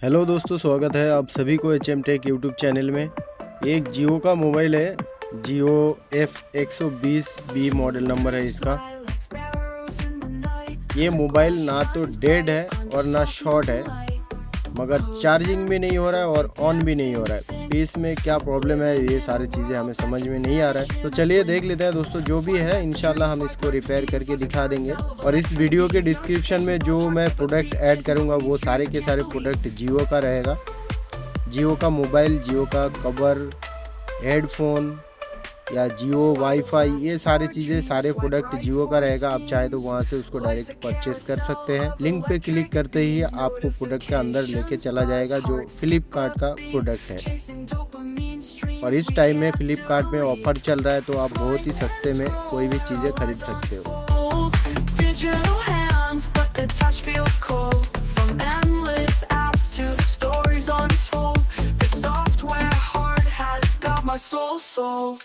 Hello दोस्तों, स्वागत है आप सभी को H M Tech YouTube channel में। ये एक जियो का मोबाइल है, जियो F120B मॉडल नंबर है इसका। ये मोबाइल ना तो डेड है और ना शॉर्ट है, मगर चार्जिंग भी नहीं हो रहा है और ऑन भी नहीं हो रहा है। तो इसमें क्या प्रॉब्लम है, ये सारी चीज़ें हमें समझ में नहीं आ रहा है। तो चलिए देख लेते हैं दोस्तों, जो भी है इंशाल्लाह हम इसको रिपेयर करके दिखा देंगे। और इस वीडियो के डिस्क्रिप्शन में जो मैं प्रोडक्ट ऐड करूँगा वो सारे के सारे प्रोडक्ट जियो का रहेगा। जियो का मोबाइल, जियो का कवर, हेडफोन या जियो वाईफाई, ये सारी चीज़ें, सारे प्रोडक्ट जियो का रहेगा। आप चाहे तो वहाँ से उसको डायरेक्ट परचेस कर सकते हैं। लिंक पे क्लिक करते ही आपको प्रोडक्ट के अंदर लेके चला जाएगा, जो फ्लिपकार्ट का प्रोडक्ट है। और इस टाइम में फ्लिपकार्ट में ऑफर चल रहा है, तो आप बहुत ही सस्ते में कोई भी चीज़ें खरीद सकते हो। My soul sold.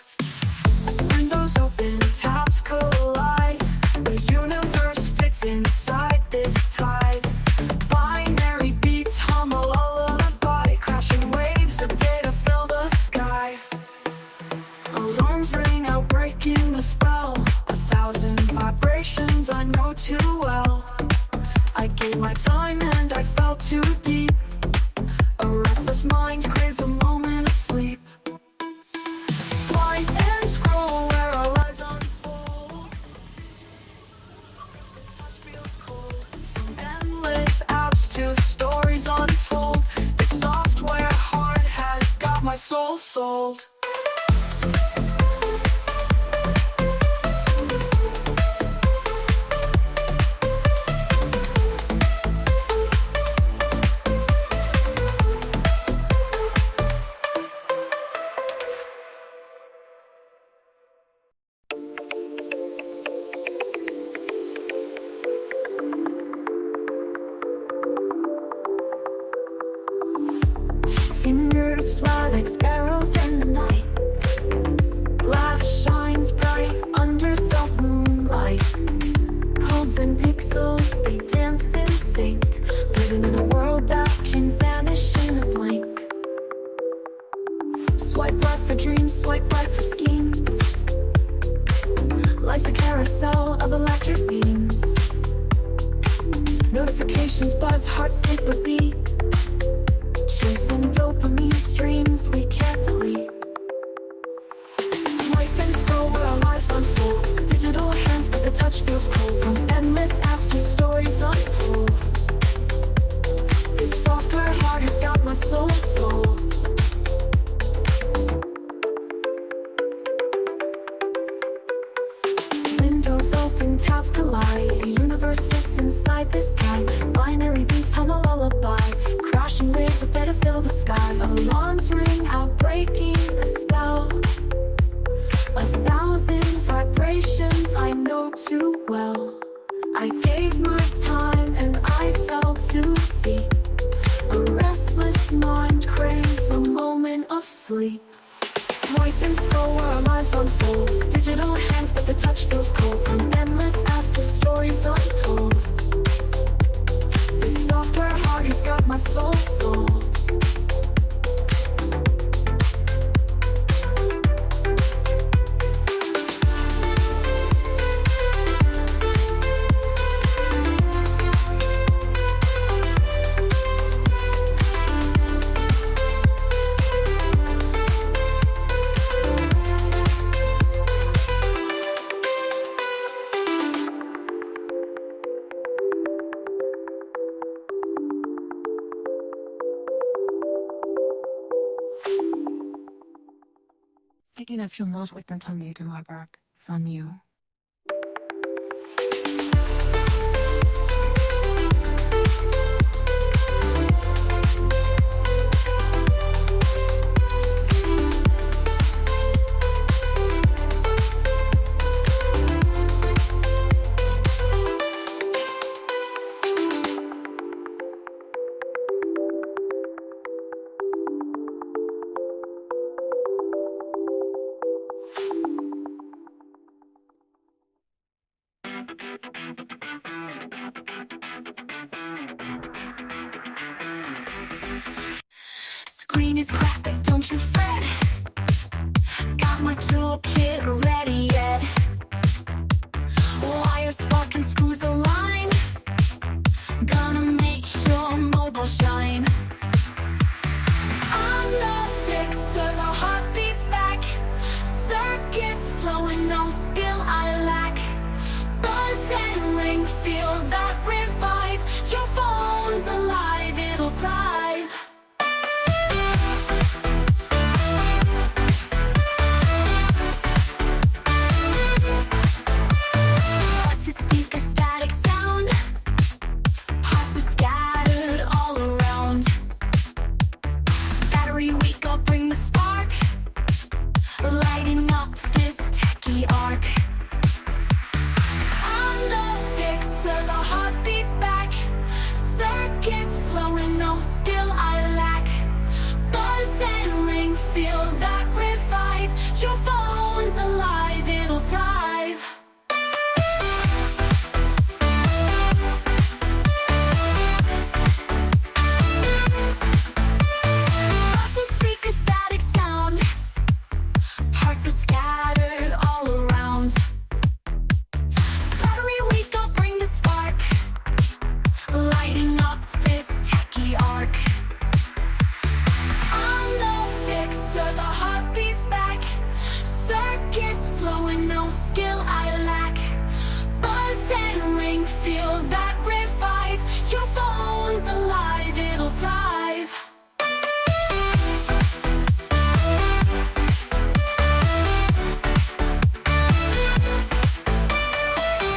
Windows open, tabs collide. The universe fits inside this tide. Binary beats hum a lullaby. Crashing waves of data fill the sky. Alarms ring out, breaking the spell. 1,000 vibrations I know too well. I gave my time and I fell too deep. A restless mind craves a moment of sleep. My soul sold. Fingers fly like sparrows in the night. Glass shines bright under soft moonlight. Codes and pixels, they dance in sync. Living in a world that can vanish in a blink. Swipe right for dreams, swipe right for schemes. Life's a carousel of electric beams. Notifications buzz, hearts skip a beat. Chasing dopamine streams we can't delete. Swipe and scroll where our lives unfold. Digital hands but the touch feels cold. From endless apps to stories untold. This software heart has got my soul sold. Windows open, tabs collide. A universe fits inside this time. Binary beats hum a lullaby. Crashing waves of data fill the sky. Alarms ring out, breaking the spell. 1,000 vibrations I know too well. I gave my time and I fell too deep. A restless mind craves a moment of sleep. Swipe and scroll where our lives unfold. Digital hands but the touch feels cold. From endless apps to stories untold. This software heart has got my soul sold. Picking up your most with them me to my back from you. is cracked, but don't you fret. Got my toolkit ready yet. Wire, spark, and screws align. Gonna make your mobile shine. I'm the fixer, the heartbeat's back. Circuits flowing, no skill I lack. Buzz and ring, feel that revive. Your phone's alive, it'll thrive. Busted speaker, static sound. Parts are scattered all around. Battery weak, I'll bring the spark. Lighting up this techie arc. I'm the fixer, the heartbeat's back. Circuits flowing, no skill I lack. Buzz and ring, feel that revive. Your phone's alive, it'll thrive. Busted speaker, static sound. Parts are scattered all around. Battery weak, I'll bring the spark. Lighting up this techie arc. I'm the fixer, the heartbeat's back. Circuits flowing, no skill I lack. Buzz and ring, feel that revive. Your phone's alive, it'll thrive.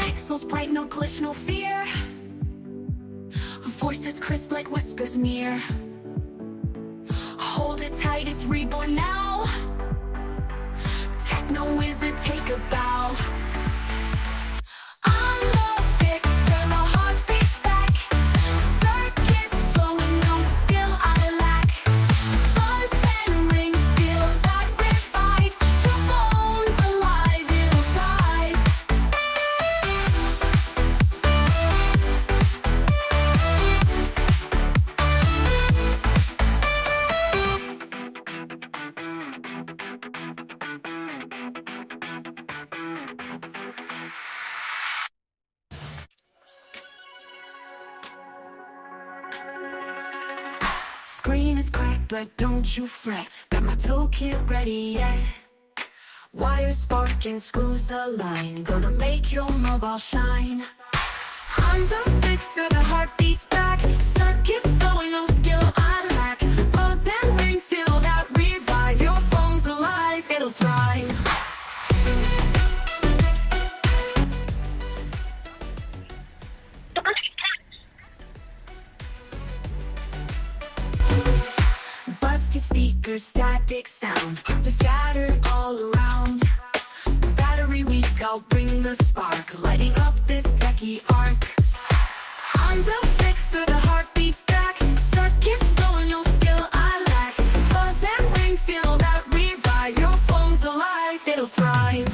Pixels bright, no glitch, no fear. Voices crisp like whispers near. Hold it tight, it's reborn now. Techno wizard, take a bow. I'm the fixer, the heartbeat's back. Circuits flowing, no skill I lack. Buzz and ring, feel that revive. Your phone's alive, it'll thrive. Screen is cracked, but don't you fret. Got my toolkit ready, yeah. Wire, spark, and screws align. Gonna make your mobile shine. I'm the fixer, the heartbeat's back. Circuits flowing, no skill I lack. Buzz and ring, feel that revive. Your phone's alive, it'll thrive. Busted speakers, static sound. Parts are scattered all around. Battery weak, I'll bring the spark. Lighting up this techie arc. I'm the fixer, the heartbeat's back. Circuits flowing, no skill I lack. Buzz and ring, feel that revive. Your phone's alive, it'll thrive.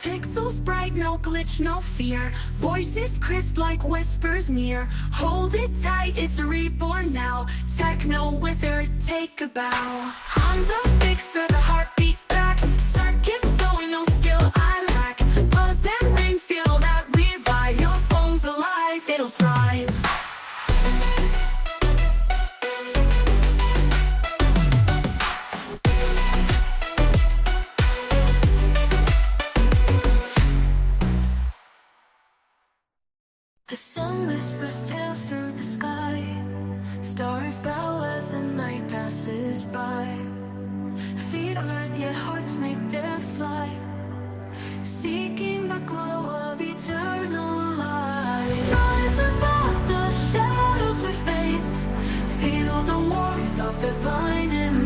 Pixels bright, no glitch, no fear. Voices crisp like whispers near. Hold it tight, it's reborn now. Techno wizard, take a bow. I'm the fixer, the heartbeat's back. Circuits flowing, no skill I lack. Buzz and ring, feel that revive. Your phone's alive, it'll thrive. The sun whispers tales through the sky. Stars bow as the night passes by. Feet on earth, yet hearts make their flight, seeking the glow of eternal light. Rise above the shadows we face. Feel the warmth of divine embrace.